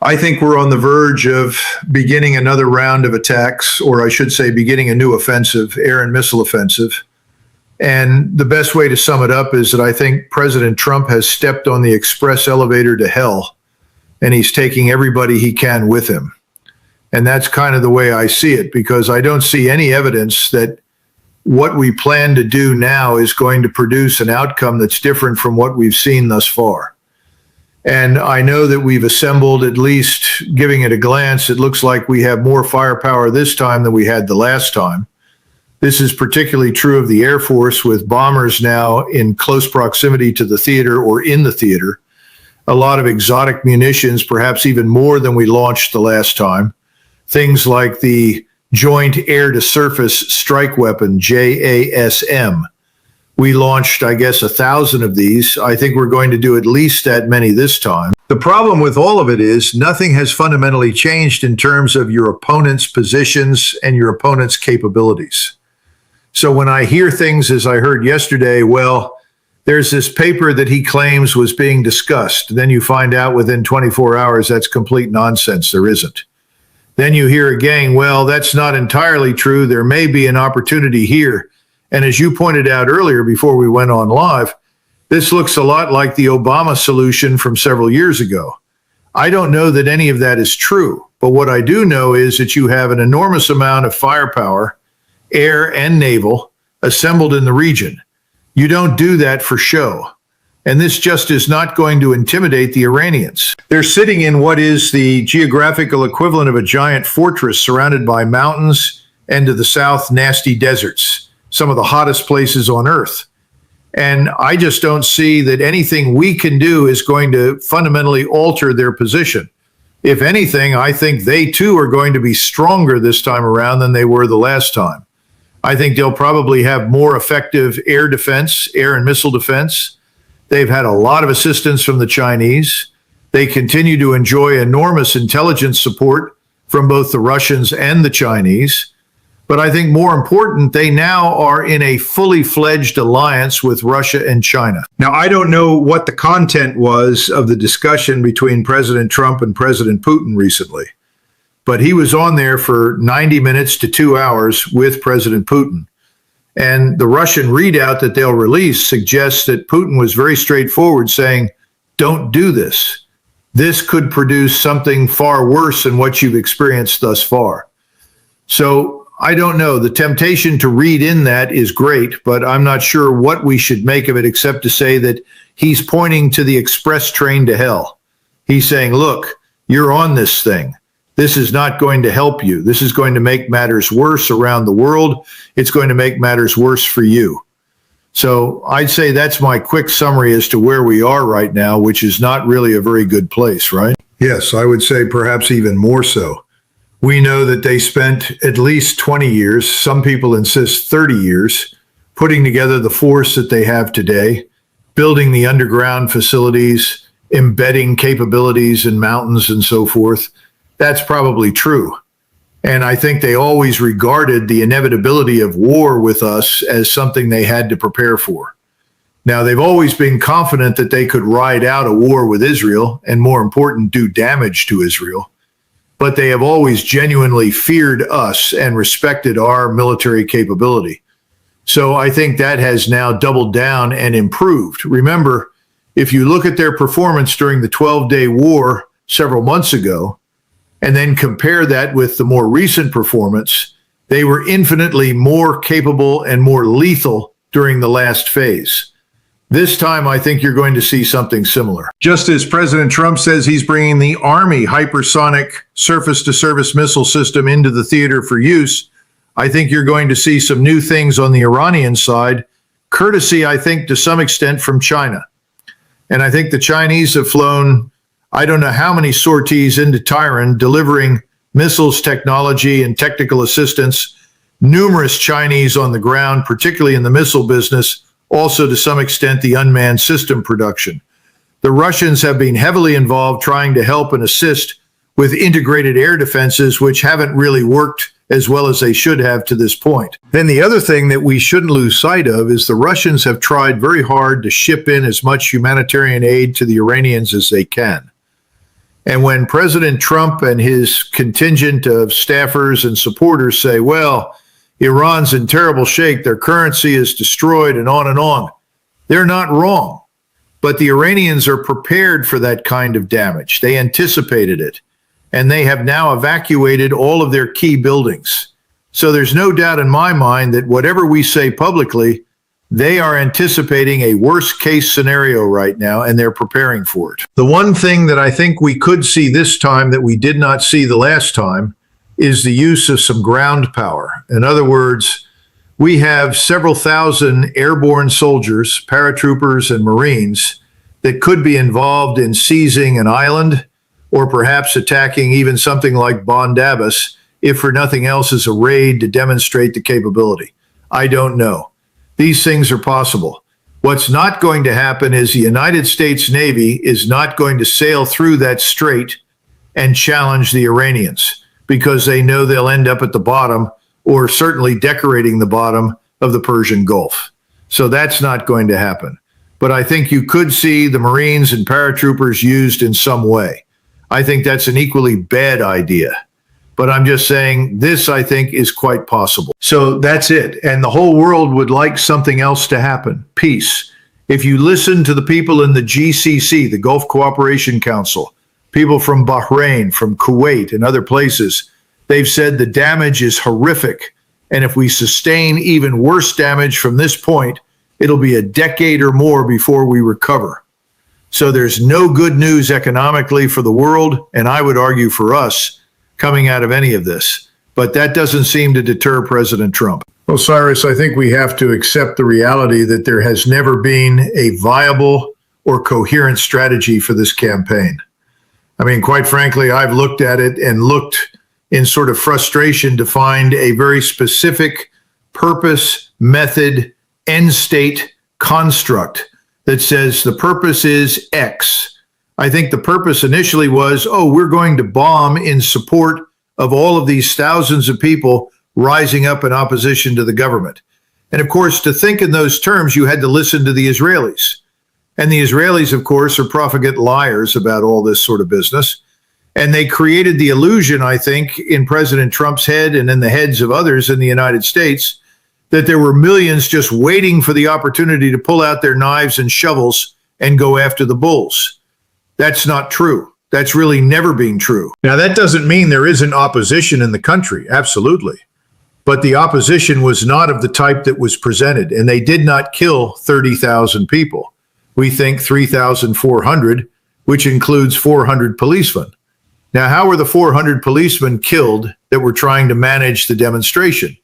I think we're on the verge of beginning another round of attacks, or I should say beginning a new offensive, air and missile offensive. And the best way to sum it up is that I think President Trump has stepped on the express elevator to hell, and he's taking everybody he can with him. And that's kind of the way I see it, because I don't see any evidence that what we plan to do now is going to produce an outcome that's different from what we've seen thus far. And I know that we've assembled, at least giving it a glance, it looks like we have more firepower this time than we had the last time. This is particularly true of the Air Force, with bombers now in close proximity to the theater or in the theater. A lot of exotic munitions, perhaps even more than we launched the last time. Things like the Joint Air-to-Surface Strike Weapon, JASM. We launched, I guess, 1,000 of these. I think we're going to do at least that many this time. The problem with all of it is nothing has fundamentally changed in terms of your opponent's positions and your opponent's capabilities. So when I hear things, as I heard yesterday, well, there's this paper that he claims was being discussed. Then you find out within 24 hours that's complete nonsense. There isn't. Then you hear again, well, that's not entirely true. There may be an opportunity here. And as you pointed out earlier before we went on live, this looks a lot like the Obama solution from several years ago. I don't know that any of that is true. But what I do know is that you have an enormous amount of firepower, air and naval, assembled in the region. You don't do that for show. And this just is not going to intimidate the Iranians. They're sitting in what is the geographical equivalent of a giant fortress surrounded by mountains and to the south, nasty deserts, some of the hottest places on earth. And I just don't see that anything we can do is going to fundamentally alter their position. If anything, I think they too are going to be stronger this time around than they were the last time. I think they'll probably have more effective air defense, air and missile defense. They've had a lot of assistance from the Chinese. They continue to enjoy enormous intelligence support from both the Russians and the Chinese. But I think more important, they now are in a fully fledged alliance with Russia and China. Now, I don't know what the content was of the discussion between President Trump and President Putin recently, but he was on there for 90 minutes to 2 hours with President Putin. And the Russian readout that they'll release suggests that Putin was very straightforward, saying, don't do this. This could produce something far worse than what you've experienced thus far. So I don't know. The temptation to read in that is great, but I'm not sure what we should make of it except to say that he's pointing to the express train to hell. He's saying, look, you're on this thing. This is not going to help you. This is going to make matters worse around the world. It's going to make matters worse for you. So I'd say that's my quick summary as to where we are right now, which is not really a very good place, right? Yes, I would say perhaps even more so. We know that they spent at least 20 years, some people insist 30 years, putting together the force that they have today, building the underground facilities, embedding capabilities in mountains and so forth. That's probably true. And I think they always regarded the inevitability of war with us as something they had to prepare for. Now, they've always been confident that they could ride out a war with Israel and, more important, do damage to Israel. But they have always genuinely feared us and respected our military capability. So I think that has now doubled down and improved. Remember, if you look at their performance during the 12-day war several months ago, and then compare that with the more recent performance, they were infinitely more capable and more lethal during the last phase. This time, I think you're going to see something similar. Just as President Trump says he's bringing the Army hypersonic surface-to-surface missile system into the theater for use, I think you're going to see some new things on the Iranian side, courtesy, I think, to some extent from China. And I think the Chinese have flown, I don't know how many sorties into Tehran, delivering missiles, technology, and technical assistance. Numerous Chinese on the ground, particularly in the missile business, also to some extent the unmanned system production. The Russians have been heavily involved trying to help and assist with integrated air defenses, which haven't really worked as well as they should have to this point. Then the other thing that we shouldn't lose sight of is the Russians have tried very hard to ship in as much humanitarian aid to the Iranians as they can. And when President Trump and his contingent of staffers and supporters say, well, Iran's in terrible shape, their currency is destroyed, and on, they're not wrong. But the Iranians are prepared for that kind of damage. They anticipated it, and they have now evacuated all of their key buildings. So there's no doubt in my mind that whatever we say publicly, they are anticipating a worst case scenario right now, and they're preparing for it. The one thing that I think we could see this time that we did not see the last time is the use of some ground power. In other words, we have several thousand airborne soldiers, paratroopers, and Marines that could be involved in seizing an island or perhaps attacking even something like Bondabas, if for nothing else as a raid to demonstrate the capability. I don't know. These things are possible. What's not going to happen is the United States Navy is not going to sail through that strait and challenge the Iranians because they know they'll end up at the bottom or certainly decorating the bottom of the Persian Gulf. So that's not going to happen. But I think you could see the Marines and paratroopers used in some way. I think that's an equally bad idea. But I'm just saying this, I think, is quite possible. So that's it. And the whole world would like something else to happen. Peace. If you listen to the people in the GCC, the Gulf Cooperation Council, people from Bahrain, from Kuwait, and other places, they've said the damage is horrific. And if we sustain even worse damage from this point, it'll be a decade or more before we recover. So there's no good news economically for the world, and I would argue for us, coming out of any of this. But that doesn't seem to deter President Trump. Well, Cyrus, I think we have to accept the reality that there has never been a viable or coherent strategy for this campaign. I mean, quite frankly, I've looked at it and looked in sort of frustration to find a very specific purpose, method, end state construct that says the purpose is X. I think the purpose initially was, we're going to bomb in support of all of these thousands of people rising up in opposition to the government. And of course, to think in those terms, you had to listen to the Israelis. And the Israelis, of course, are profligate liars about all this sort of business. And they created the illusion, I think, in President Trump's head and in the heads of others in the United States, that there were millions just waiting for the opportunity to pull out their knives and shovels and go after the bulls. That's not true. That's really never been true. Now, that doesn't mean there isn't opposition in the country. Absolutely. But the opposition was not of the type that was presented, and they did not kill 30,000 people. We think 3,400, which includes 400 policemen. Now, how were the 400 policemen killed that were trying to manage the demonstration?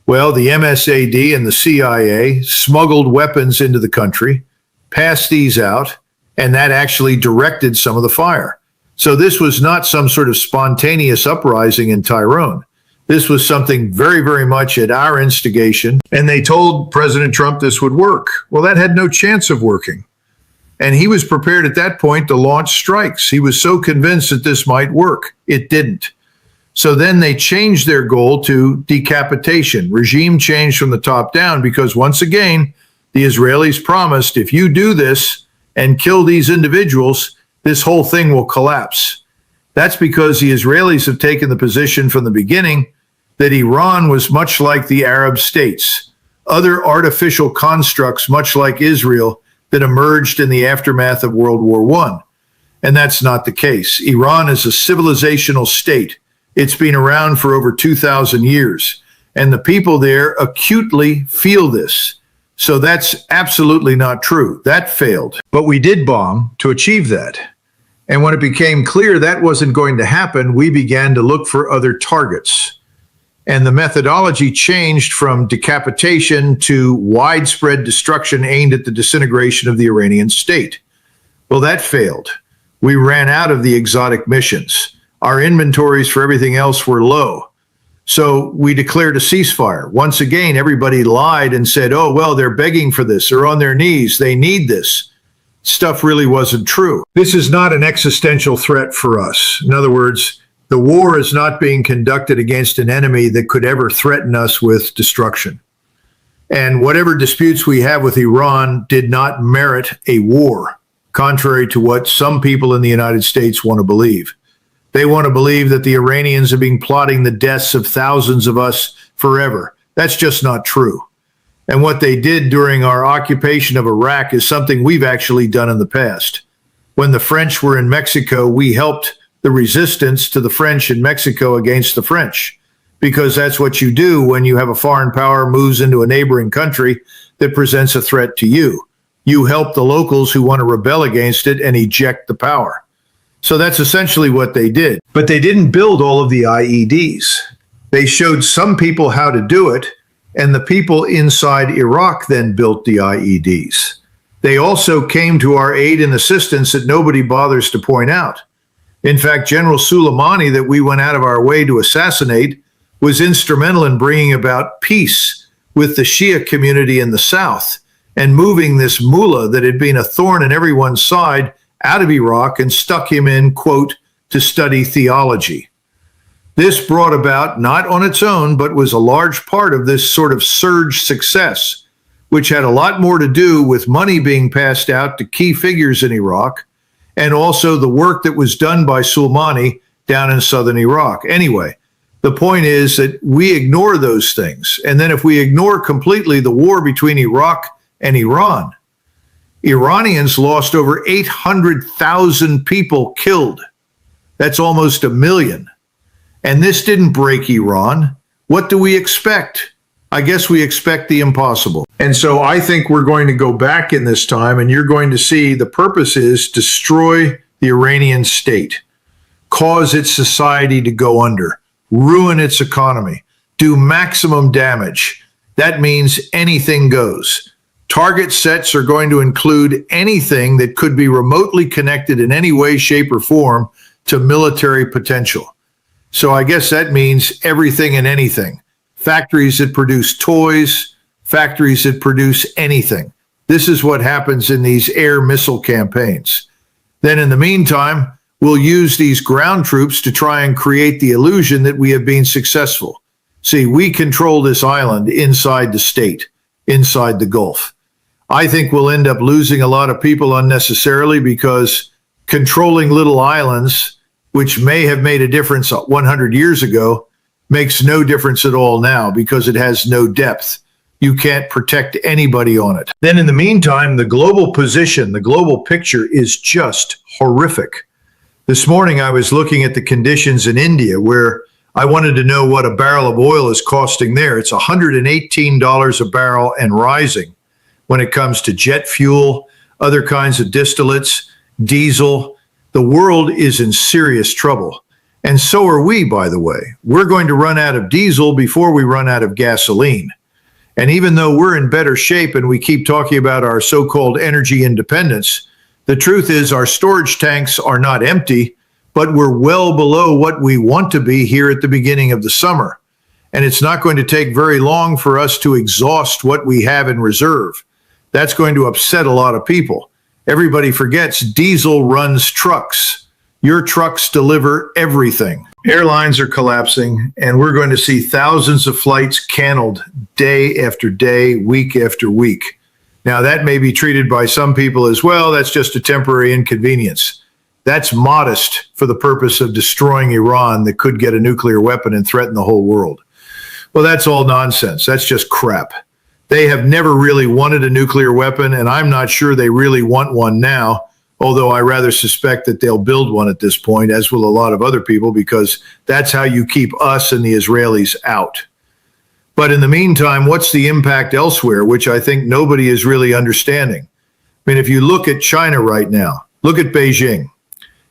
Well, the MSAD and the CIA smuggled weapons into the country, passed these out, and that actually directed some of the fire. So this was not some sort of spontaneous uprising in Tyrone. This was something very, very much at our instigation. And they told President Trump this would work. Well, that had no chance of working. And he was prepared at that point to launch strikes. He was so convinced that this might work. It didn't. So then they changed their goal to decapitation, regime change from the top down, because once again, the Israelis promised, if you do this, and kill these individuals, this whole thing will collapse. That's because the Israelis have taken the position from the beginning that Iran was much like the Arab states, other artificial constructs much like Israel that emerged in the aftermath of World War I. And that's not the case. Iran is a civilizational state. It's been around for over 2,000 years. And the people there acutely feel this. So that's absolutely not true. That failed. But we did bomb to achieve that. And when it became clear that wasn't going to happen, we began to look for other targets. And the methodology changed from decapitation to widespread destruction aimed at the disintegration of the Iranian state. Well, that failed. We ran out of the exotic missions. Our inventories for everything else were low. So we declared a ceasefire. Once again, everybody lied and said, they're begging for this. They're on their knees. They need this. Stuff really wasn't true. This is not an existential threat for us. In other words, the war is not being conducted against an enemy that could ever threaten us with destruction. And whatever disputes we have with Iran did not merit a war. contrary to what some people in the United States want to believe. They want to believe that the Iranians have been plotting the deaths of thousands of us forever. That's just not true. And what they did during our occupation of Iraq is something we've actually done in the past. When the French were in Mexico, we helped the resistance to the French in Mexico against the French, because that's what you do when you have a foreign power moves into a neighboring country that presents a threat to you. You help the locals who want to rebel against it and eject the power. So that's essentially what they did. But they didn't build all of the IEDs. They showed some people how to do it, and the people inside Iraq then built the IEDs. They also came to our aid and assistance that nobody bothers to point out. In fact, General Soleimani, that we went out of our way to assassinate, was instrumental in bringing about peace with the Shia community in the south and moving this mullah that had been a thorn in everyone's side out of Iraq and stuck him in, quote, to study theology. This brought about, not on its own, but was a large part of this sort of surge success, which had a lot more to do with money being passed out to key figures in Iraq, and also the work that was done by Soleimani down in southern Iraq. Anyway, the point is that we ignore those things. And then if we ignore completely the war between Iraq and Iran, Iranians lost over 800,000 people killed. That's almost 1 million. And this didn't break Iran. What do we expect? I guess we expect the impossible. And so I think we're going to go back in this time, and you're going to see the purpose is destroy the Iranian state, cause its society to go under, ruin its economy, do maximum damage. That means anything goes. Target sets are going to include anything that could be remotely connected in any way, shape, or form to military potential. So I guess that means everything and anything. Factories that produce toys, factories that produce anything. This is what happens in these air missile campaigns. Then in the meantime, we'll use these ground troops to try and create the illusion that we have been successful. See, we control this island inside the state, inside the Gulf. I think we'll end up losing a lot of people unnecessarily because controlling little islands, which may have made a difference 100 years ago, makes no difference at all now because it has no depth. You can't protect anybody on it. Then in the meantime, the global position, the global picture is just horrific. This morning, I was looking at the conditions in India where I wanted to know what a barrel of oil is costing there. It's $118 a barrel and rising when it comes to jet fuel, other kinds of distillates, diesel. The world is in serious trouble. And so are we, by the way. We're going to run out of diesel before we run out of gasoline. And even though we're in better shape and we keep talking about our so-called energy independence, the truth is our storage tanks are not empty, but we're well below what we want to be here at the beginning of the summer. And it's not going to take very long for us to exhaust what we have in reserve. That's going to upset a lot of people. Everybody forgets diesel runs trucks. Your trucks deliver everything. Airlines are collapsing, and we're going to see thousands of flights canceled day after day, week after week. Now, that may be treated by some people as, well, that's just a temporary inconvenience. That's modest for the purpose of destroying Iran that could get a nuclear weapon and threaten the whole world. Well, that's all nonsense. That's just crap. They have never really wanted a nuclear weapon, and I'm not sure they really want one now, although I rather suspect that they'll build one at this point, as will a lot of other people, because that's how you keep us and the Israelis out. But in the meantime, what's the impact elsewhere, which I think nobody is really understanding? I mean, if you look at China right now, look at Beijing.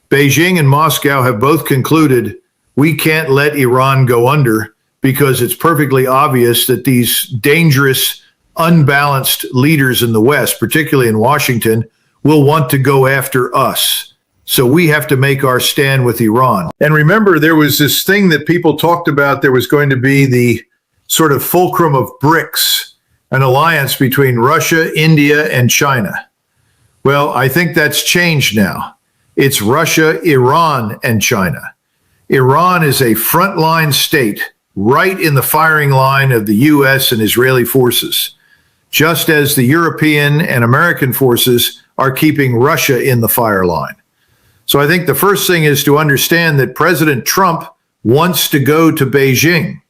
Beijing and Moscow have both concluded we can't let Iran go under because it's perfectly obvious that these dangerous, unbalanced leaders in the West, particularly in Washington, will want to go after us. So we have to make our stand with Iran. And remember, there was this thing that people talked about. There was going to be the sort of fulcrum of BRICS, an alliance between Russia, India, and China. Well, I think that's changed now. It's Russia, Iran, and China. Iran is a frontline state right in the firing line of the U.S. and Israeli forces, just as the European and American forces are keeping Russia in the fire line. So I think the first thing is to understand that President Trump wants to go to Beijing.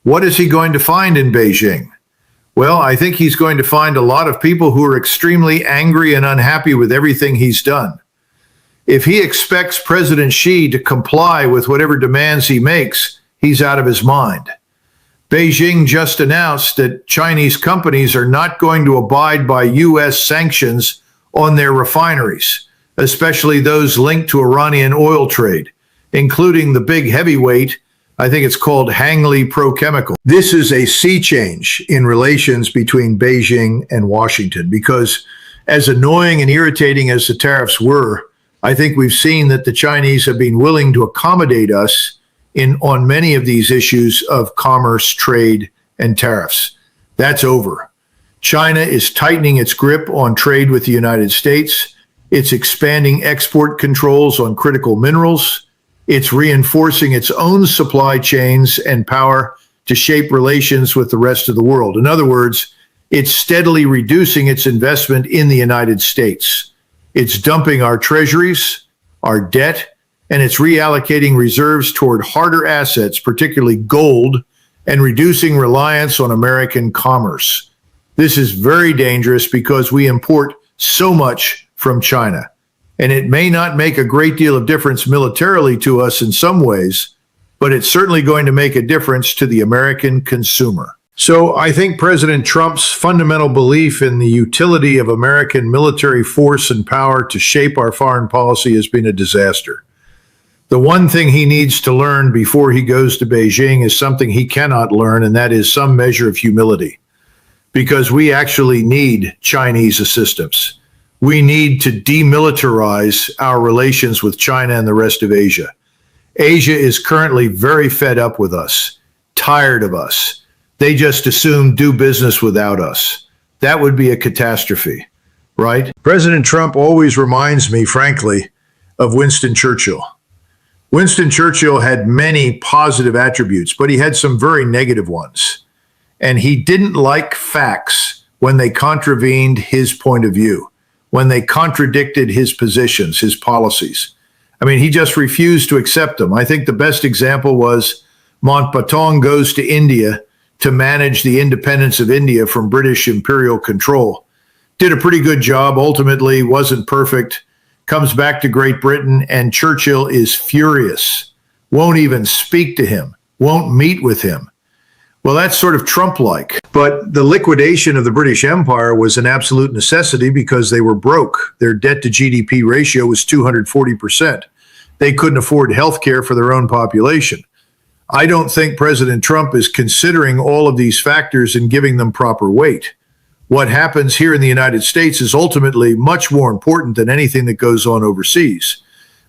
What is he going to find in Beijing? Well, I think he's going to find a lot of people who are extremely angry and unhappy with everything he's done. If he expects President Xi to comply with whatever demands he makes, he's out of his mind. Beijing just announced that Chinese companies are not going to abide by U.S. sanctions on their refineries, especially those linked to Iranian oil trade, including the big heavyweight, I think it's called Hangley Prochemical. This is a sea change in relations between Beijing and Washington, because as annoying and irritating as the tariffs were, I think we've seen that the Chinese have been willing to accommodate us on many of these issues of commerce, trade, and tariffs. That's over. China is tightening its grip on trade with the United States. It's expanding export controls on critical minerals. It's reinforcing its own supply chains and power to shape relations with the rest of the world. In other words, it's steadily reducing its investment in the United States. It's dumping our treasuries, our debt, and it's reallocating reserves toward harder assets, particularly gold, and reducing reliance on American commerce. This is very dangerous because we import so much from China. And it may not make a great deal of difference militarily to us in some ways, but it's certainly going to make a difference to the American consumer. So I think President Trump's fundamental belief in the utility of American military force and power to shape our foreign policy has been a disaster. The one thing he needs to learn before he goes to Beijing is something he cannot learn, and that is some measure of humility, because we actually need Chinese assistance. We need to demilitarize our relations with China and the rest of Asia. Asia is currently very fed up with us, tired of us. They just assume do business without us. That would be a catastrophe, right? President Trump always reminds me, frankly, of Winston Churchill. Winston Churchill had many positive attributes, but he had some very negative ones. And he didn't like facts when they contravened his point of view, when they contradicted his positions, his policies. I mean, he just refused to accept them. I think the best example was Mountbatten goes to India to manage the independence of India from British imperial control. Did a pretty good job, ultimately wasn't perfect, comes back to Great Britain, and Churchill is furious, won't even speak to him, won't meet with him. Well, that's sort of Trump-like. But the liquidation of the British Empire was an absolute necessity because they were broke. Their debt to GDP ratio was 240%. They couldn't afford health care for their own population. I don't think President Trump is considering all of these factors and giving them proper weight. What happens here in the United States is ultimately much more important than anything that goes on overseas.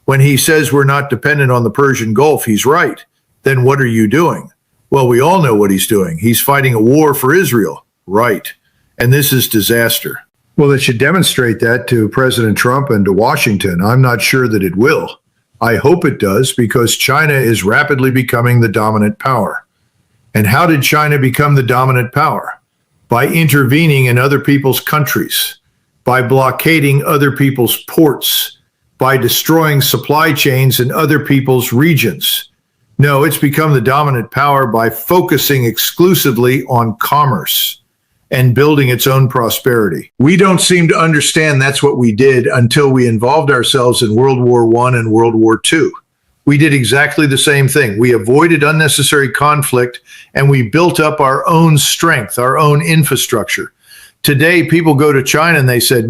When he says we're not dependent on the Persian Gulf, he's right. Then what are you doing? Well, we all know what he's doing. He's fighting a war for Israel, right? And this is disaster. Well, it should demonstrate that to President Trump and to Washington. I'm not sure that it will. I hope it does, because China is rapidly becoming the dominant power. And how did China become the dominant power? By intervening in other people's countries, by blockading other people's ports, by destroying supply chains in other people's regions. No, it's become the dominant power by focusing exclusively on commerce and building its own prosperity. We don't seem to understand that's what we did until we involved ourselves in World War I and World War II. We did exactly the same thing. We avoided unnecessary conflict, and we built up our own strength, our own infrastructure. Today, people go to China and they said,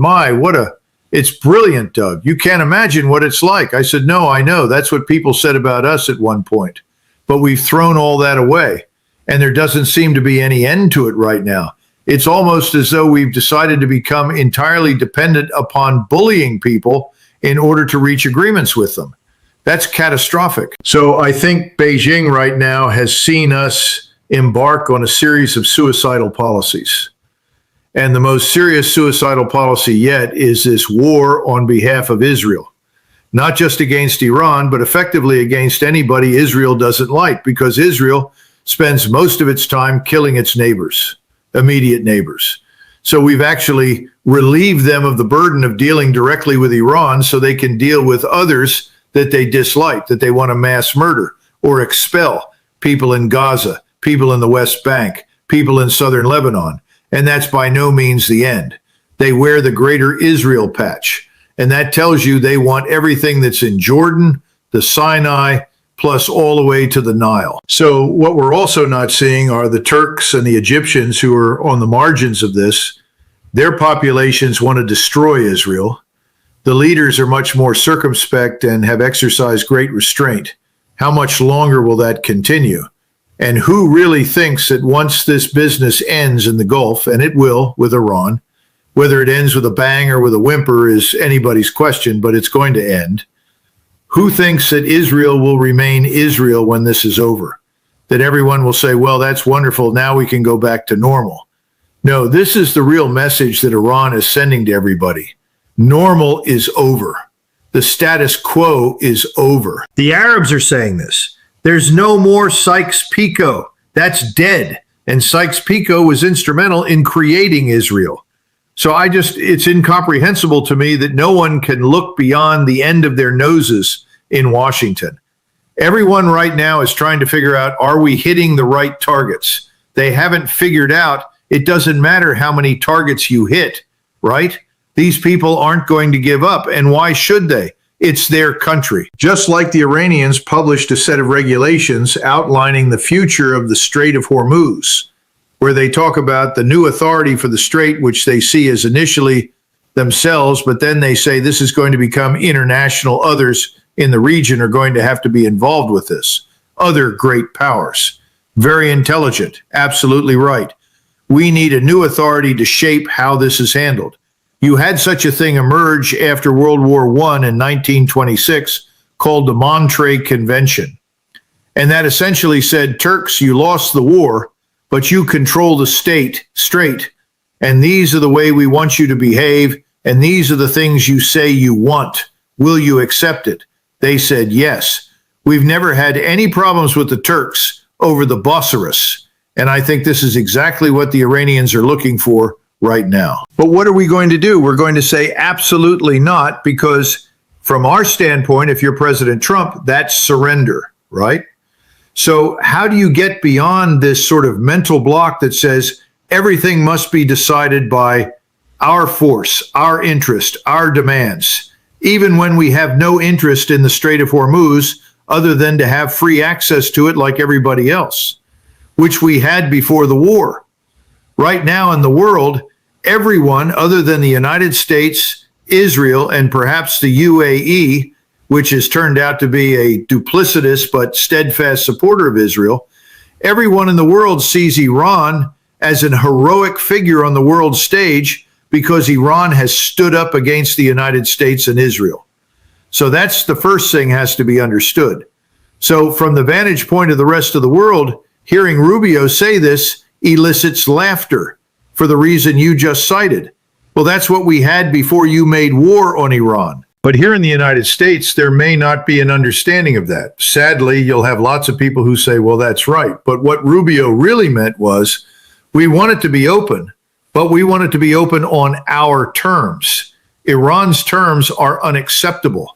it's brilliant, Doug. You can't imagine what it's like. I said, no, I know. That's what people said about us at one point. But we've thrown all that away, and there doesn't seem to be any end to it right now. It's almost as though we've decided to become entirely dependent upon bullying people in order to reach agreements with them. That's catastrophic. So I think Beijing right now has seen us embark on a series of suicidal policies. And the most serious suicidal policy yet is this war on behalf of Israel, not just against Iran, but effectively against anybody Israel doesn't like, because Israel spends most of its time killing its neighbors, immediate neighbors. So we've actually relieve them of the burden of dealing directly with Iran so they can deal with others that they dislike, that they want to mass murder or expel, people in Gaza, people in the West Bank, people in southern Lebanon. And that's by no means the end. They wear the Greater Israel patch. And that tells you they want everything that's in Jordan, the Sinai, plus all the way to the Nile. So what we're also not seeing are the Turks and the Egyptians who are on the margins of this. Their populations want to destroy Israel. The leaders are much more circumspect and have exercised great restraint. How much longer will that continue? And who really thinks that once this business ends in the Gulf, and it will with Iran, whether it ends with a bang or with a whimper is anybody's question, but it's going to end. Who thinks that Israel will remain Israel when this is over? That everyone will say, well, that's wonderful, now we can go back to normal. No, this is the real message that Iran is sending to everybody. Normal is over. The status quo is over. The Arabs are saying this. There's no more Sykes-Picot. That's dead. And Sykes-Picot was instrumental in creating Israel. So it's incomprehensible to me that no one can look beyond the end of their noses in Washington. Everyone right now is trying to figure out, are we hitting the right targets? They haven't figured out it doesn't matter how many targets you hit, right? These people aren't going to give up. And why should they? It's their country. Just like the Iranians published a set of regulations outlining the future of the Strait of Hormuz, where they talk about the new authority for the strait, which they see as initially themselves, but then they say this is going to become international. Others in the region are going to have to be involved with this. Other great powers. Very intelligent. Absolutely right. We need a new authority to shape how this is handled. You had such a thing emerge after World War I in 1926 called the Monterey Convention. And that essentially said, Turks, you lost the war, but you control the strait, and these are the way we want you to behave, and these are the things you say you want. Will you accept it? They said yes. We've never had any problems with the Turks over the Bosphorus, and I think this is exactly what the Iranians are looking for right now. But what are we going to do? We're going to say absolutely not, because from our standpoint, if you're President Trump, that's surrender, right? So how do you get beyond this sort of mental block that says everything must be decided by our force, our interest, our demands, even when we have no interest in the Strait of Hormuz other than to have free access to it like everybody else, which we had before the war. Right now in the world, everyone other than the United States, Israel, and perhaps the UAE, which has turned out to be a duplicitous but steadfast supporter of Israel, everyone in the world sees Iran as an heroic figure on the world stage because Iran has stood up against the United States and Israel. So that's the first thing has to be understood. So from the vantage point of the rest of the world, hearing Rubio say this elicits laughter for the reason you just cited. Well, that's what we had before you made war on Iran. But here in the United States, there may not be an understanding of that. Sadly, you'll have lots of people who say, well, that's right. But what Rubio really meant was we want it to be open, but we want it to be open on our terms. Iran's terms are unacceptable.